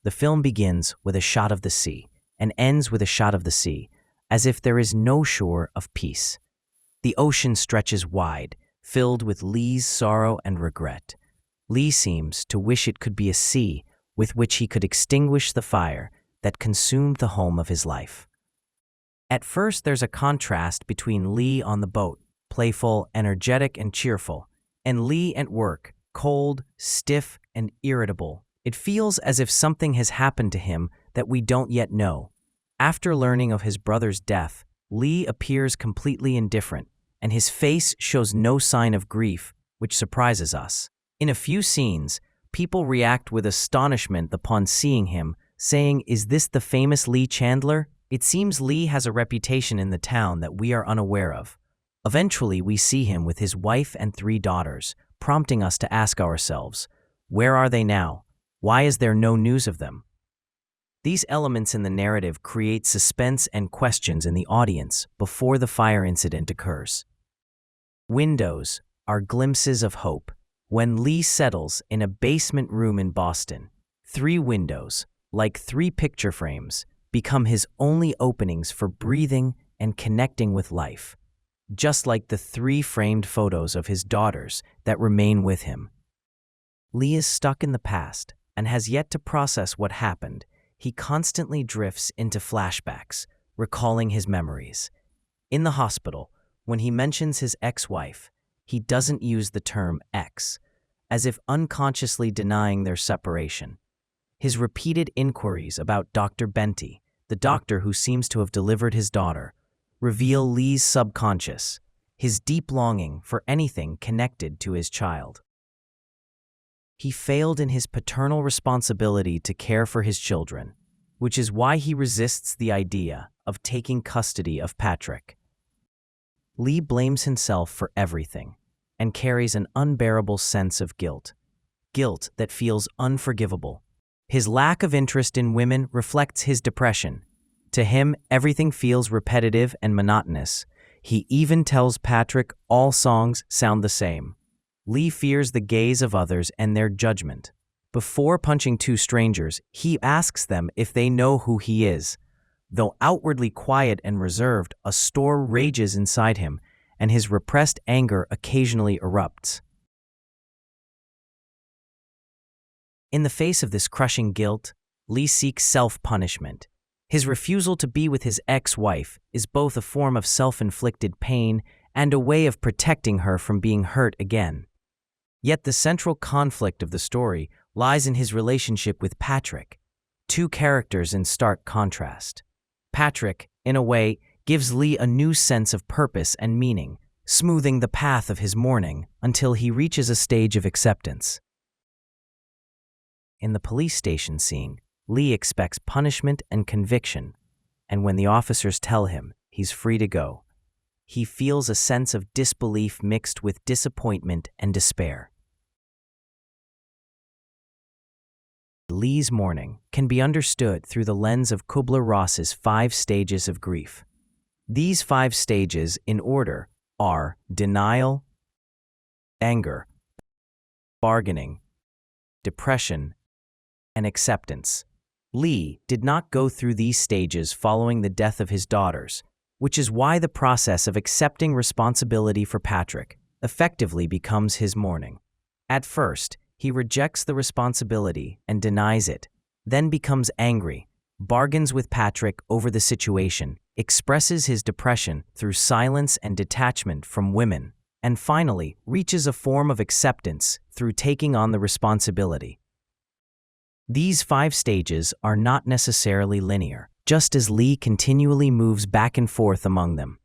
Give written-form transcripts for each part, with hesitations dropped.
The film begins with a shot of the sea and ends with a shot of the sea, as if there is no shore of peace. The ocean stretches wide, filled with Lee's sorrow and regret. Lee seems to wish it could be a sea with which he could extinguish the fire that consumed the home of his life. At first, there's a contrast between Lee on the boat, playful, energetic, and cheerful, and Lee at work, cold, stiff, and irritable. It feels as if something has happened to him that we don't yet know. After learning of his brother's death, Lee appears completely indifferent, and his face shows no sign of grief, which surprises us. In a few scenes, people react with astonishment upon seeing him, saying, "Is this the famous Lee Chandler?" It seems Lee has a reputation in the town that we are unaware of. Eventually, we see him with his wife and 3 daughters, prompting us to ask ourselves, where are they now? Why is there no news of them? These elements in the narrative create suspense and questions in the audience before the fire incident occurs. Windows are glimpses of hope. When Lee settles in a basement room in Boston, 3 windows, like 3 picture frames, become his only openings for breathing and connecting with life, just like the 3 framed photos of his daughters that remain with him. Lee is stuck in the past and has yet to process what happened. He constantly drifts into flashbacks, recalling his memories. In the hospital, when he mentions his ex-wife, he doesn't use the term ex, as if unconsciously denying their separation. His repeated inquiries about Dr. Benty, the doctor who seems to have delivered his daughter, reveal Lee's subconscious, his deep longing for anything connected to his child. He failed in his paternal responsibility to care for his children, which is why he resists the idea of taking custody of Patrick. Lee blames himself for everything and carries an unbearable sense of guilt that feels unforgivable. His lack of interest in women reflects his depression. To him, everything feels repetitive and monotonous. He even tells Patrick all songs sound the same. Lee fears the gaze of others and their judgment. Before punching 2 strangers, he asks them if they know who he is. Though outwardly quiet and reserved, a storm rages inside him, and his repressed anger occasionally erupts. In the face of this crushing guilt, Lee seeks self-punishment. His refusal to be with his ex-wife is both a form of self-inflicted pain and a way of protecting her from being hurt again. Yet the central conflict of the story lies in his relationship with Patrick, 2 characters in stark contrast. Patrick, in a way, gives Lee a new sense of purpose and meaning, smoothing the path of his mourning until he reaches a stage of acceptance. In the police station scene, Lee expects punishment and conviction, and when the officers tell him he's free to go, he feels a sense of disbelief mixed with disappointment and despair. Lee's mourning can be understood through the lens of Kubler-Ross's 5 stages of grief. These 5 stages, in order, are denial, anger, bargaining, depression, and acceptance. Lee did not go through these stages following the death of his daughters, which is why the process of accepting responsibility for Patrick effectively becomes his mourning. At first, he rejects the responsibility and denies it, then becomes angry, bargains with Patrick over the situation, expresses his depression through silence and detachment from women, and finally reaches a form of acceptance through taking on the responsibility. These 5 stages are not necessarily linear, just as Lee continually moves back and forth among them.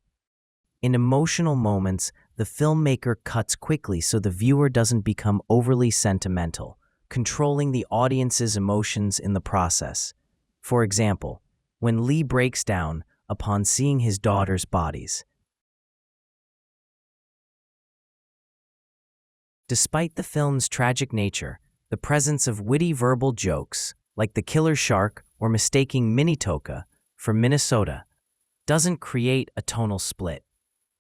In emotional moments, the filmmaker cuts quickly so the viewer doesn't become overly sentimental, controlling the audience's emotions in the process. For example, when Lee breaks down upon seeing his daughters' bodies. Despite the film's tragic nature, the presence of witty verbal jokes, like the killer shark or mistaking Minnetonka for Minnesota, doesn't create a tonal split.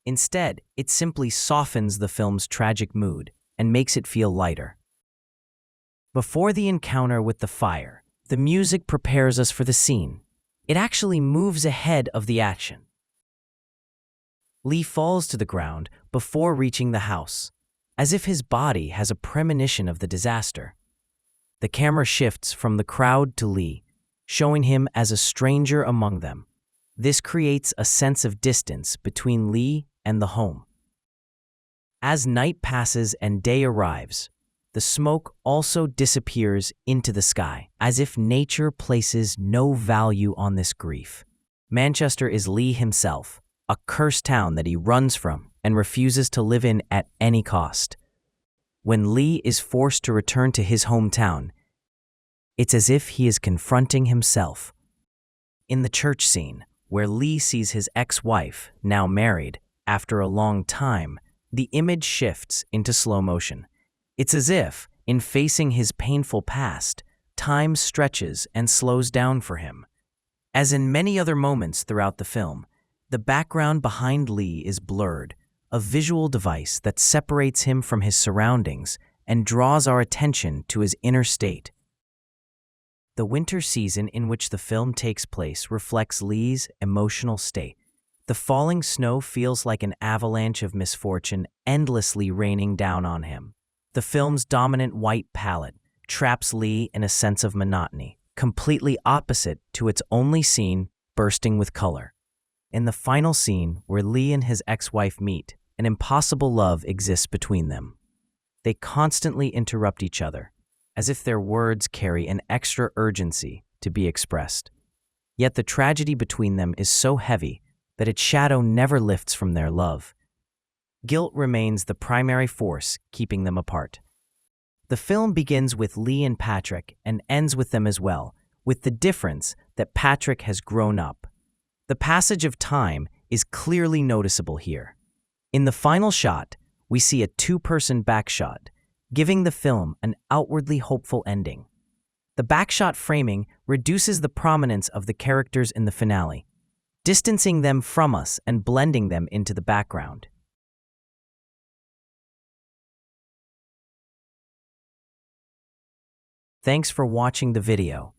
Instead, it simply softens the film's tragic mood and makes it feel lighter. Before the encounter with the fire, The music prepares us for the scene. It actually moves ahead of the action. Lee falls to the ground before reaching the house, as if his body has a premonition of the disaster. The camera shifts from the crowd to Lee, showing him as a stranger among them. This creates a sense of distance between Lee and the home. As night passes and day arrives, the smoke also disappears into the sky, as if nature places no value on this grief. Manchester is Lee himself, a cursed town that he runs from and refuses to live in at any cost. When Lee is forced to return to his hometown, it's as if he is confronting himself. In the church scene, where Lee sees his ex-wife, now married, after a long time, the image shifts into slow motion. It's as if, in facing his painful past, time stretches and slows down for him. As in many other moments throughout the film, the background behind Lee is blurred, a visual device that separates him from his surroundings and draws our attention to his inner state. The winter season in which the film takes place reflects Lee's emotional state. The falling snow feels like an avalanche of misfortune endlessly raining down on him. The film's dominant white palette traps Lee in a sense of monotony, completely opposite to its only scene bursting with color. In the final scene, where Lee and his ex-wife meet, an impossible love exists between them. They constantly interrupt each other, as if their words carry an extra urgency to be expressed. Yet the tragedy between them is so heavy that its shadow never lifts from their love. Guilt remains the primary force keeping them apart. The film begins with Lee and Patrick and ends with them as well, with the difference that Patrick has grown up. The passage of time is clearly noticeable here. In the final shot, we see a two-person backshot, giving the film an outwardly hopeful ending. The backshot framing reduces the prominence of the characters in the finale, distancing them from us and blending them into the background. Thanks for watching the video.